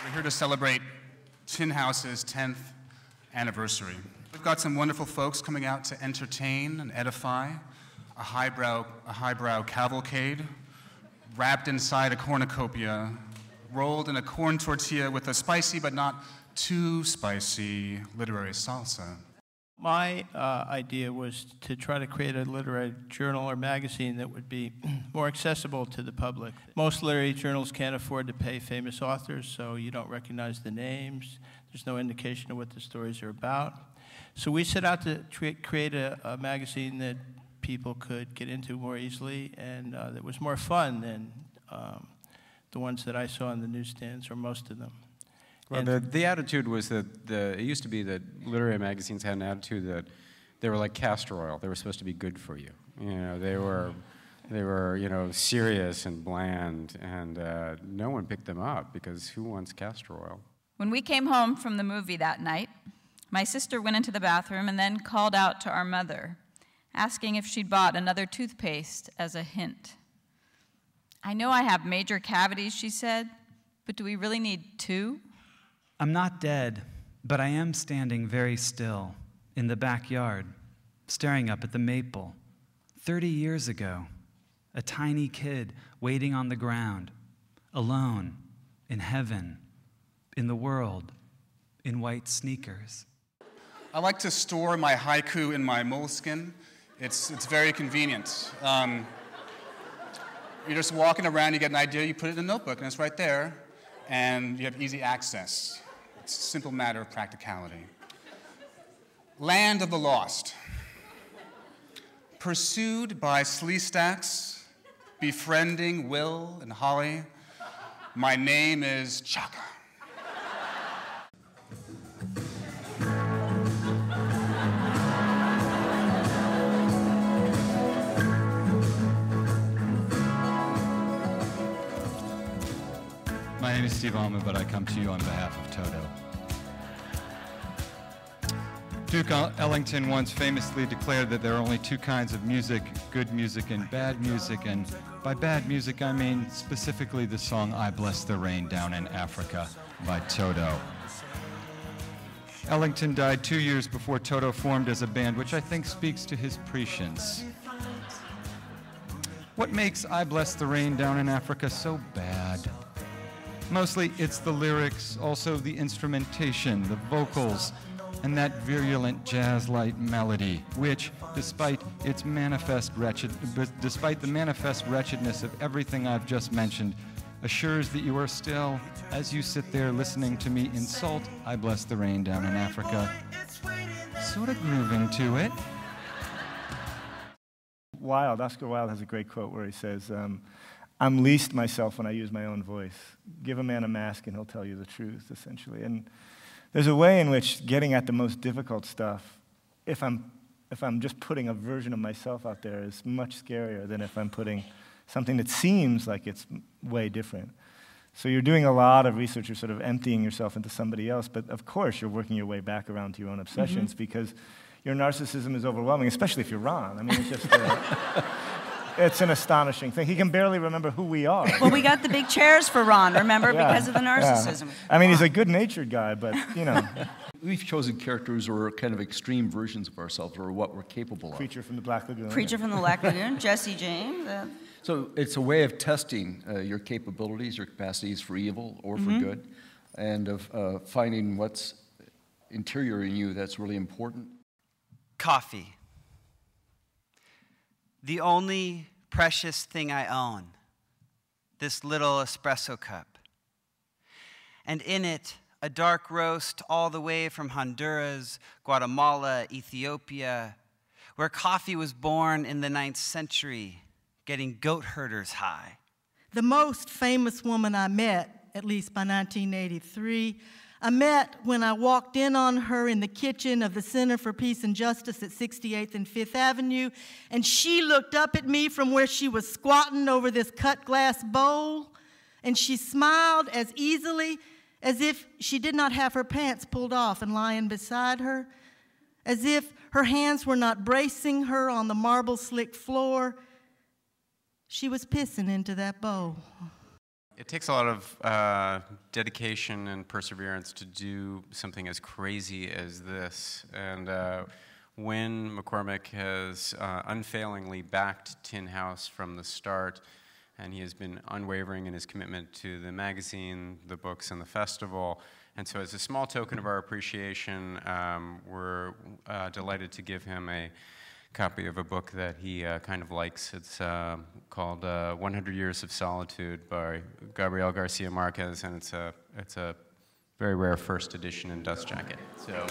We're here to celebrate Tin House's 10th anniversary. We've got some wonderful folks coming out to entertain and edify, a highbrow cavalcade, wrapped inside a cornucopia, rolled in a corn tortilla with a spicy but not too spicy literary salsa. My idea was to try to create a literary journal or magazine that would be more accessible to the public. Most literary journals can't afford to pay famous authors, so you don't recognize the names. There's no indication of what the stories are about. So we set out to create a magazine that people could get into more easily and that was more fun than the ones that I saw in the newsstands, or most of them. Well, the attitude was that it used to be that literary magazines had an attitude that they were like castor oil. They were supposed to be good for you. You know, they were you know, serious and bland, and no one picked them up because who wants castor oil? When we came home from the movie that night, my sister went into the bathroom and then called out to our mother, asking if she'd bought another toothpaste as a hint. I know I have major cavities, she said, but do we really need two? I'm not dead, but I am standing very still in the backyard, staring up at the maple. 30 years ago, a tiny kid waiting on the ground, alone, in heaven, in the world, in white sneakers. I like to store my haiku in my moleskin. It's very convenient. You're just walking around, you get an idea, you put it in a notebook, and it's right there, and you have easy access. It's a simple matter of practicality. Land of the Lost. Pursued by Sleestacks, befriending Will and Holly, my name is Chaka. My name is Steve Almond, but I come to you on behalf of Toto. Duke Ellington once famously declared that there are only two kinds of music, good music and bad music, and by bad music I mean specifically the song I Bless the Rain Down in Africa by Toto. Ellington died 2 years before Toto formed as a band, which I think speaks to his prescience. What makes I Bless the Rain Down in Africa so bad? Mostly it's the lyrics, also the instrumentation, the vocals, and that virulent jazz-like melody, which, despite the manifest wretchedness of everything I've just mentioned, assures that you are still, as you sit there listening to me insult I Bless the Rain Down in Africa, sort of grooving to it. Oscar Wilde has a great quote where he says, I'm least myself when I use my own voice. Give a man a mask and he'll tell you the truth, essentially. And there's a way in which getting at the most difficult stuff, if I'm just putting a version of myself out there, is much scarier than if I'm putting something that seems like it's way different. So you're doing a lot of research, you're sort of emptying yourself into somebody else, but of course you're working your way back around to your own obsessions because your narcissism is overwhelming, especially if you're Ron. I mean, it's just... It's an astonishing thing. He can barely remember who we are. Well, we got the big chairs for Ron, remember, because of the narcissism. Yeah. I mean, he's a good-natured guy, but, you know. We've chosen characters or kind of extreme versions of ourselves or what we're capable of. Creature from the Black Lagoon. Creature from the Black Lagoon, Jesse James. So it's a way of testing your capabilities, your capacities for evil or for good, and of finding what's interior in you that's really important. Coffee. The only precious thing I own, this little espresso cup. And in it, a dark roast all the way from Honduras, Guatemala, Ethiopia, where coffee was born in the 9th century, getting goat herders high. The most famous woman I met, at least by 1983, I met when I walked in on her in the kitchen of the Center for Peace and Justice at 68th and 5th Avenue, and she looked up at me from where she was squatting over this cut glass bowl, and she smiled as easily as if she did not have her pants pulled off and lying beside her, as if her hands were not bracing her on the marble-slick floor. She was pissing into that bowl. It takes a lot of dedication and perseverance to do something as crazy as this. And Win McCormack has unfailingly backed Tin House from the start, and he has been unwavering in his commitment to the magazine, the books, and the festival. And so as a small token of our appreciation, we're delighted to give him a copy of a book that he kind of likes. It's called 100 Years of Solitude by Gabriel Garcia Marquez, and it's a very rare first edition in dust jacket. So.